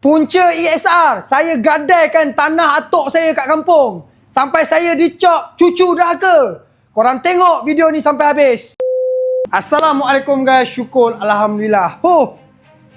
Punca ESR, saya gadaikan tanah atuk saya kat kampung. Sampai saya dicop cucu derhaka. Korang tengok video ni sampai habis. Assalamualaikum guys, syukur Alhamdulillah.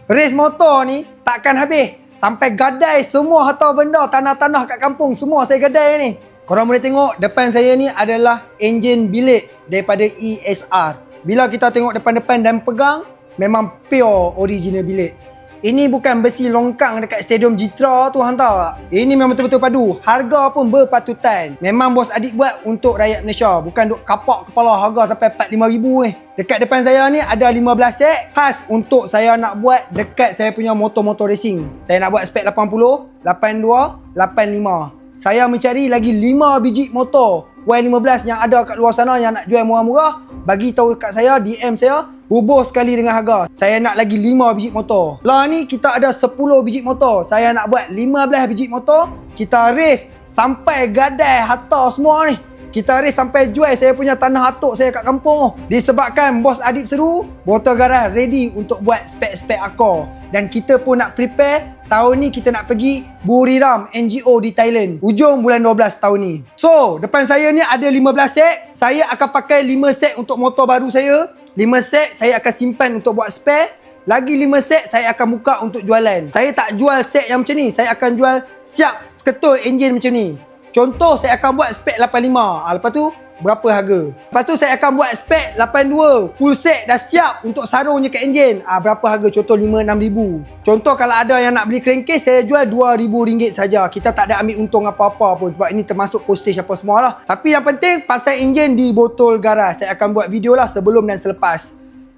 Race motor ni takkan habis. Sampai gadai semua harta benda, tanah-tanah kat kampung, semua saya gadai ni. Korang boleh tengok depan saya ni adalah enjin bilik daripada ESR. Bila kita tengok depan-depan dan pegang, memang pure original bilik. Ini bukan besi longkang dekat Stadium Jitra tu, hang tahu tak? Ini memang betul-betul padu. Harga pun berpatutan. Memang bos adik buat untuk rakyat Malaysia. Bukan duk kapak kepala harga sampai 4-5 ribu Dekat depan saya ni ada 15 set khas untuk saya nak buat dekat saya punya motor-motor racing. Saya nak buat spek 80, 82, 85. Saya mencari lagi 5 biji motor Y15 yang ada kat luar sana yang nak jual murah-murah. Bagi tahu kat saya, DM saya, hubur sekali dengan harga. Saya nak lagi 5 biji motor. Lah ni kita ada 10 biji motor. Saya nak buat 15 biji motor. Kita race sampai gadai harta semua ni. Kita race sampai jual saya punya tanah atuk saya kat kampung. Disebabkan bos Adib seru, Motor Garage ready untuk buat spek-spek akor. Dan kita pun nak prepare, tahun ni kita nak pergi Buriram NGO di Thailand. Hujung bulan 12 tahun ni. So, depan saya ni ada 15 set. Saya akan pakai 5 set untuk motor baru saya. 5 set saya akan simpan untuk buat spare. Lagi 5 set saya akan buka untuk jualan. Saya tak jual set yang macam ni. Saya akan jual siap seketul enjin macam ni. Contoh saya akan buat spek 85. Lepas tu berapa harga? Lepas tu saya akan buat spek 82. Full set dah siap untuk sarung je kat enjin. Berapa harga? Contoh 5-6 ribu. Contoh kalau ada yang nak beli crankcase, saya jual RM2,000 saja. Kita tak ada ambil untung apa-apa pun sebab ini termasuk postage apa semua lah. Tapi yang penting pasang enjin di botol garas. Saya akan buat video lah sebelum dan selepas.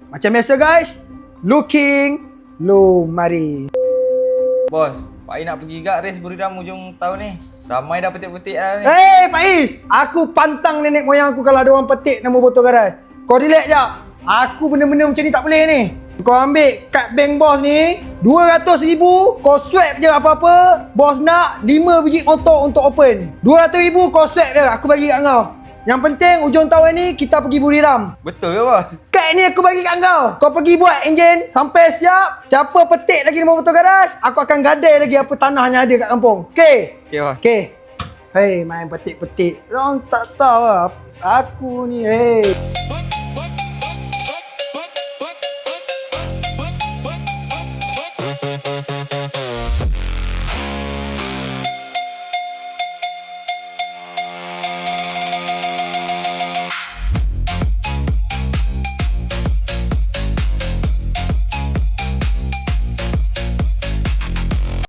Macam biasa guys, looking low mari. Bos, Pak Is nak pergi gak race Buriram hujung tahun ni. Ramai dah petik-petik lah ni. Hey Pak Is, aku pantang nenek moyang aku kalau ada orang petik nama botol garas. Kau relax jap. Aku benda-benda macam ni tak boleh ni. Kau ambil kad bank bos ni, 200,000, kau swipe je apa-apa. Bos nak 5 biji motor untuk open. 200,000 kau swipe je, aku bagi kat kau. Yang penting hujung tahun ni kita pergi Buriram. Betul ke bos? Kad ni aku bagi kat kau. Kau pergi buat enjin sampai siap. Siapa petik lagi nama motor garas, aku akan gadai lagi apa tanah yang ada kat kampung. Okey? Okey bos. Okey. Hei, main petik-petik. Orang tak tahu lah. Aku ni, hei.